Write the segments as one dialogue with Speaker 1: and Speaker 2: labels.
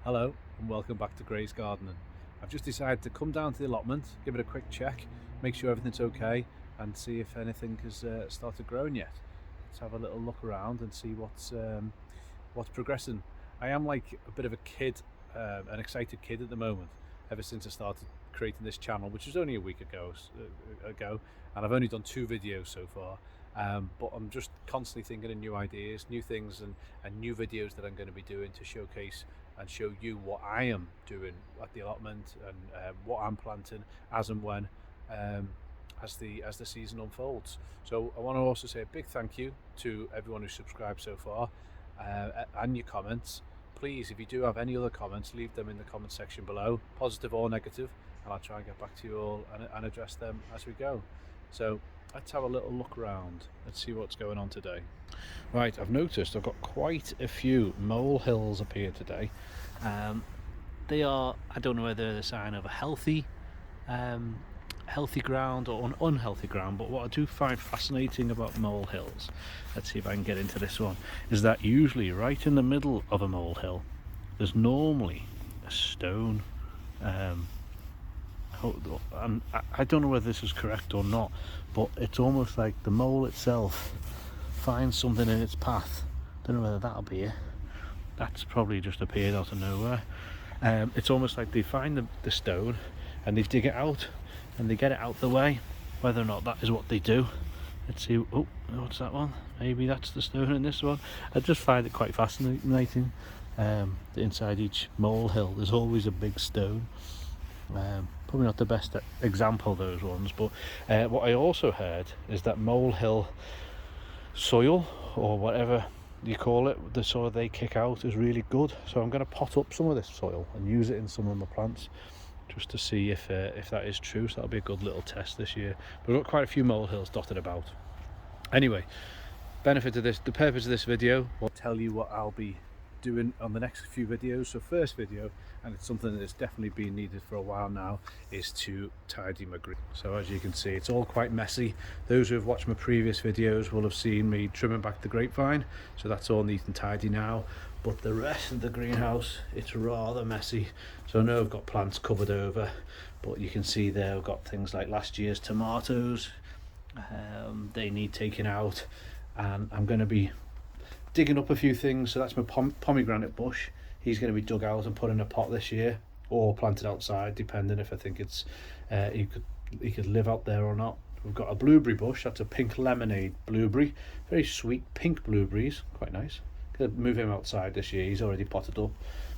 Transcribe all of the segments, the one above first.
Speaker 1: Hello and welcome back to Gray's Gardening. I've just decided to come down to the allotment, give it a quick check, make sure everything's okay and see if anything has started growing yet. Let's have a little look around and see what's progressing. I am like a bit of a kid, an excited kid at the moment, ever since I started creating this channel, which was only a week ago, and I've only done 2 videos so far. But I'm just constantly thinking of new ideas, new things and new videos that I'm going to be doing to showcase and show you what I am doing at the allotment and what I'm planting as and when as the season unfolds. So I want to also say a big thank you to everyone who subscribed so far and your comments. Please, if you do have any other comments, leave them in the comment section below, positive or negative, and I'll try and get back to you all and address them as we go. So let's have a little look around. Let's see what's going on today. Right, I've noticed I've got quite a few mole hills up here today. They are, I don't know whether they're a sign of a healthy ground or an unhealthy ground, but what I do find fascinating about mole hills, let's see if I can get into this one, is that usually right in the middle of a mole hill there's normally a stone. And I don't know whether this is correct or not, but it's almost like the mole itself finds something in its path. Don't know whether that'll be it. That's probably just appeared out of nowhere. It's almost like they find the stone and they dig it out and they get it out the way. Whether or not that is what they do, let's see. Oh, what's that one? Maybe that's the stone in this one. I just find it quite fascinating. Inside each mole hill there's always a big stone. Probably not the best example of those ones, but what I also heard is that molehill soil, or whatever you call it, the soil they kick out is really good. So I'm going to pot up some of this soil and use it in some of my plants just to see if that is true. So that'll be a good little test this year. But we've got quite a few molehills dotted about. Anyway, the purpose of this video will tell you what I'll be doing on the next few videos. So first video, and it's something that's definitely been needed for a while now, is to tidy my green. So as you can see, it's all quite messy. Those who have watched my previous videos will have seen me trimming back the grapevine, so that's all neat and tidy now. But the rest of the greenhouse, it's rather messy. So I know I've got plants covered over, but you can see there I've got things like last year's tomatoes. They need taking out, and I'm going to be digging up a few things. So that's my pomegranate bush. He's going to be dug out and put in a pot this year, or planted outside, depending if I think it's he could live out there or not. We've got a blueberry bush. That's a pink lemonade blueberry, very sweet pink blueberries, quite nice. Gonna move him outside this year. He's already potted up.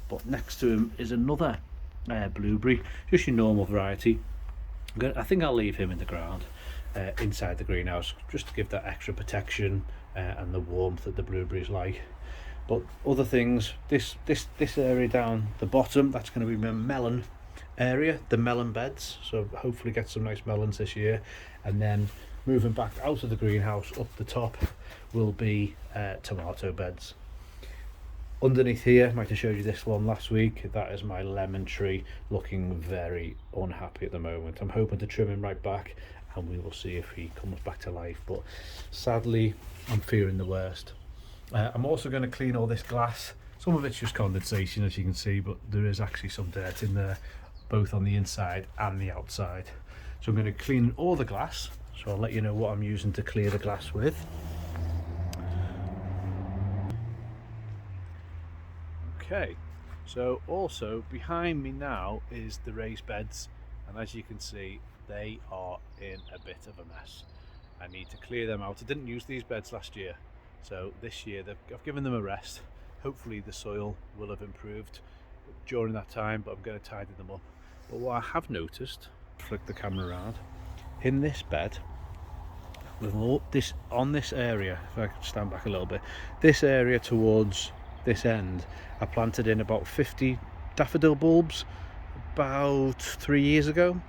Speaker 1: But next to him is another blueberry, just your normal variety. I think I'll leave him in the ground inside the greenhouse, just to give that extra protection and the warmth that the blueberries like. But other things, this area down the bottom, that's going to be my melon area, the melon beds. So hopefully get some nice melons this year. And then moving back out of the greenhouse, up the top will be tomato beds. Underneath here, I might have showed you this one last week, that is my lemon tree, looking very unhappy at the moment. I'm hoping to trim him right back and we will see if he comes back to life, but sadly I'm fearing the worst. I'm also going to clean all this glass. Some of it's just condensation, as you can see, but there is actually some dirt in there, both on the inside and the outside. So I'm going to clean all the glass, so I'll let you know what I'm using to clear the glass with. Okay, so also behind me now is the raised beds, and as you can see they are in a bit of a mess. I need to clear them out. I didn't use these beds last year, so this year I've given them a rest. Hopefully the soil will have improved during that time, but I'm going to tidy them up. But what I have noticed, flick the camera around, in this bed, with all this on this area, if I could stand back a little bit, this area towards this end, I planted in about 50 daffodil bulbs about 3 years ago,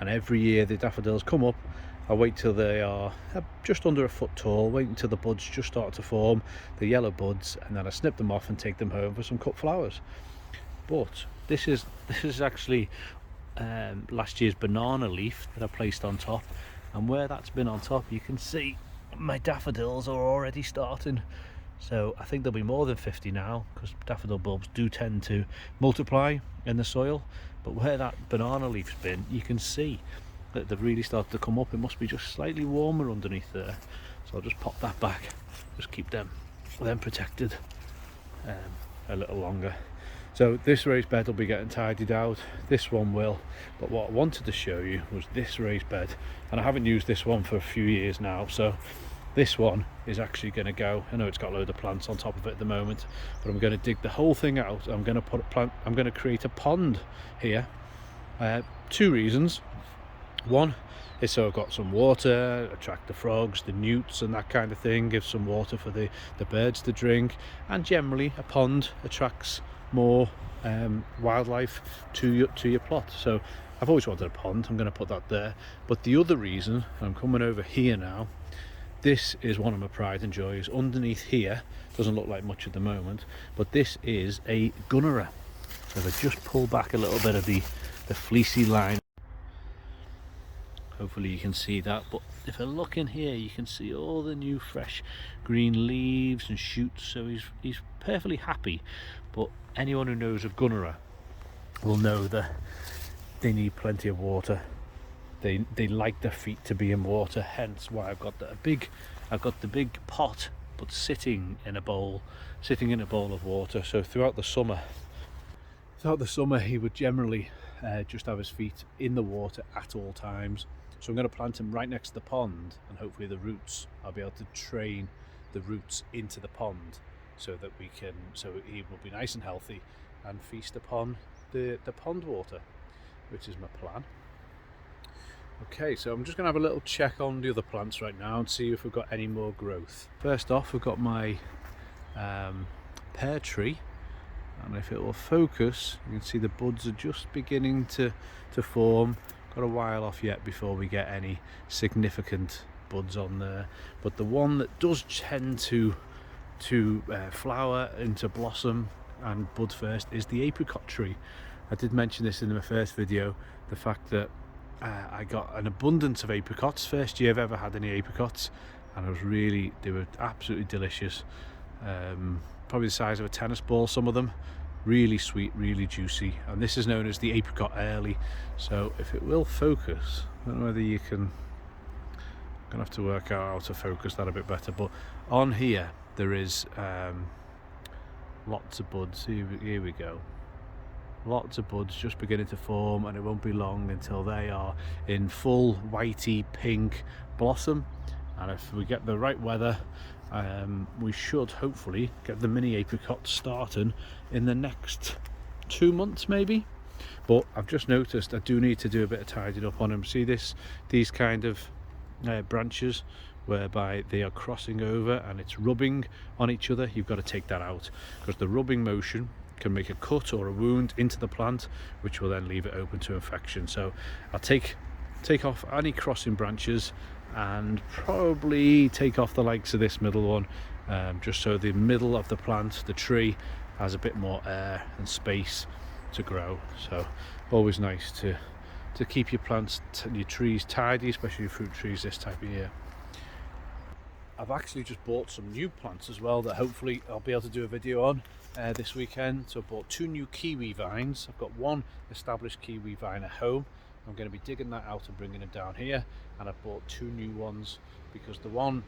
Speaker 1: and every year the daffodils come up. I wait till they are just under a foot tall, wait until the buds just start to form, the yellow buds, and then I snip them off and take them home for some cut flowers. But this is actually last year's banana leaf that I placed on top, and where that's been on top, you can see my daffodils are already starting So I think there'll be more than 50 now, because daffodil bulbs do tend to multiply in the soil. But where that banana leaf's been, you can see that they've really started to come up. It must be just slightly warmer underneath there. So I'll just pop that back, just keep them protected a little longer. So this raised bed will be getting tidied out, this one will, but what I wanted to show you was this raised bed, and I haven't used this one for a few years now, so this one is actually going to go. I know it's got a load of plants on top of it at the moment, but I'm going to dig the whole thing out. I'm going to create a pond here. Two reasons. One is so I've got some water, attract the frogs, the newts and that kind of thing, give some water for the birds to drink, and generally a pond attracts more wildlife to your plot. So I've always wanted a pond, I'm going to put that there. But the other reason, I'm coming over here now, this is one of my pride and joys. Underneath here, doesn't look like much at the moment, but this is a gunnera. So if I just pull back a little bit of the fleecy line, hopefully you can see that. But if I look in here, you can see all the new fresh green leaves and shoots. So he's perfectly happy. But anyone who knows of gunnera will know that they need plenty of water. They like their feet to be in water, hence why I've got the big pot, but sitting in a bowl of water. So throughout the summer he would generally just have his feet in the water at all times. So I'm going to plant him right next to the pond, and hopefully I'll be able to train the roots into the pond so he will be nice and healthy and feast upon the pond water, which is my plan. Okay, so I'm just going to have a little check on the other plants right now and see if we've got any more growth. First off, we've got my pear tree, and if it will focus, you can see the buds are just beginning to form. Got a while off yet before we get any significant buds on there, but the one that does tend to flower into blossom and bud first is the apricot tree. I did mention this in my first video, the fact that I got an abundance of apricots, first year I've ever had any apricots, and they were absolutely delicious. Probably the size of a tennis ball, some of them. Really sweet, really juicy, and this is known as the apricot early. So if it will focus, I don't know whether you can, I'm gonna have to work out how to focus that a bit better, but on here there is lots of buds. Here we go. Lots of buds just beginning to form, and it won't be long until they are in full whitey pink blossom. And if we get the right weather, we should hopefully get the mini apricots starting in the next 2 months maybe. But I've just noticed I do need to do a bit of tidying up on them. See these kind of branches whereby they are crossing over and it's rubbing on each other. You've got to take that out, because the rubbing motion can make a cut or a wound into the plant, which will then leave it open to infection. So I'll take off any crossing branches, and probably take off the likes of this middle one, just so the middle of the plant, the tree, has a bit more air and space to grow. So always nice to keep your plants, your trees tidy, especially your fruit trees this type of year. I've actually just bought some new plants as well that hopefully I'll be able to do a video on this weekend. So I bought 2 new kiwi vines. I've got one established kiwi vine at home. I'm going to be digging that out and bringing it down here, and I've bought 2 new ones because the one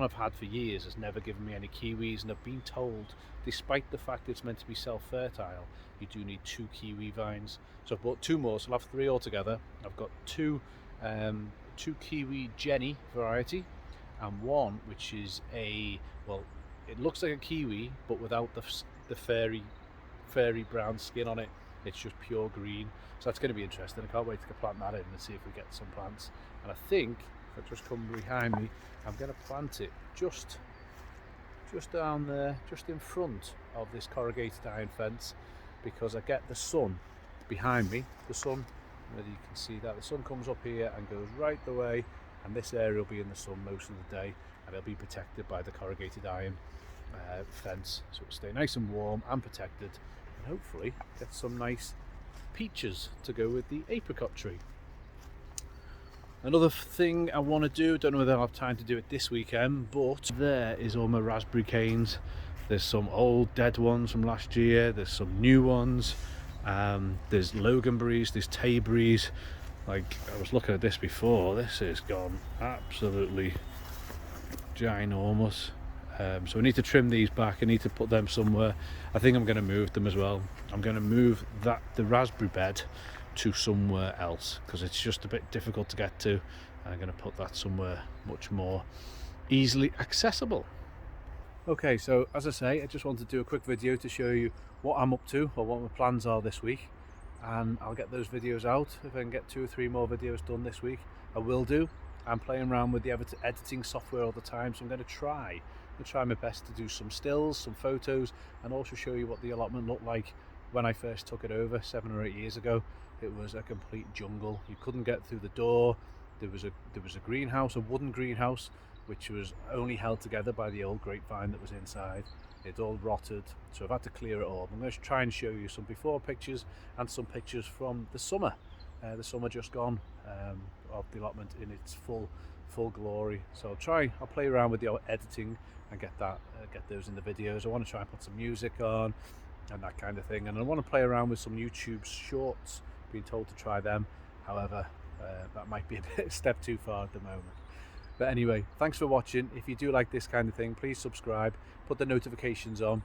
Speaker 1: I've had for years has never given me any kiwis, and I've been told, despite the fact it's meant to be self-fertile, you do need 2 kiwi vines. So I've bought 2 more, so I'll have 3 altogether. I've got 2 kiwi Jenny variety, and one which is it looks like a kiwi but without the fairy brown skin on it. It's just pure green, so that's going to be interesting. I can't wait to plant that in and see if we get some plants. And I think if I just come behind me, I'm going to plant it just down there, just in front of this corrugated iron fence, because I get the sun behind me. The sun, whether you can see that, the sun comes up here and goes right the way, and this area will be in the sun most of the day, and it'll be protected by the corrugated iron fence, so it'll stay nice and warm and protected, and hopefully get some nice peaches to go with the apricot tree. Another thing I want to do, don't know whether I'll have time to do it this weekend, but there is all my raspberry canes. There's some old dead ones from last year, there's some new ones, there's Loganberries, there's Tayberries. Like, I was looking at this before, this has gone absolutely ginormous. So I need to trim these back, I need to put them somewhere. I think I'm going to move them as well. I'm going to move the raspberry bed to somewhere else because it's just a bit difficult to get to, and I'm going to put that somewhere much more easily accessible. Okay, so as I say, I just wanted to do a quick video to show you what I'm up to or what my plans are this week, and I'll get those videos out. If I can get 2 or 3 more videos done this week, I will do. I'm playing around with the editing software all the time, so I'm going to try my best to do some stills, some photos, and also show you what the allotment looked like when I first took it over 7 or 8 years ago. It was a complete jungle. You couldn't get through the door. There was a greenhouse, a wooden greenhouse, which was only held together by the old grapevine that was inside. It all rotted, so I've had to clear it all. I'm going to try and show you some before pictures and some pictures from the summer just gone, of the allotment in its full glory. So I'll play around with the editing and get those in the videos. I want to try and put some music on and that kind of thing, and I want to play around with some YouTube shorts, being told to try them. However, that might be a step too far at the moment. But anyway, thanks for watching. If you do like this kind of thing, please subscribe, put the notifications on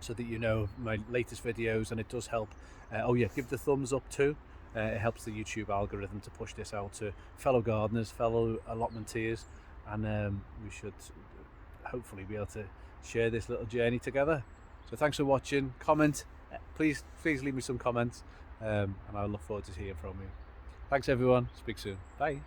Speaker 1: so that you know my latest videos, and it does help. Oh yeah, give the thumbs up too. It helps the YouTube algorithm to push this out to fellow gardeners, fellow allotmenteers, and we should hopefully be able to share this little journey together. So thanks for watching. Comment, please leave me some comments, and I look forward to hearing from you. Thanks everyone, speak soon, bye.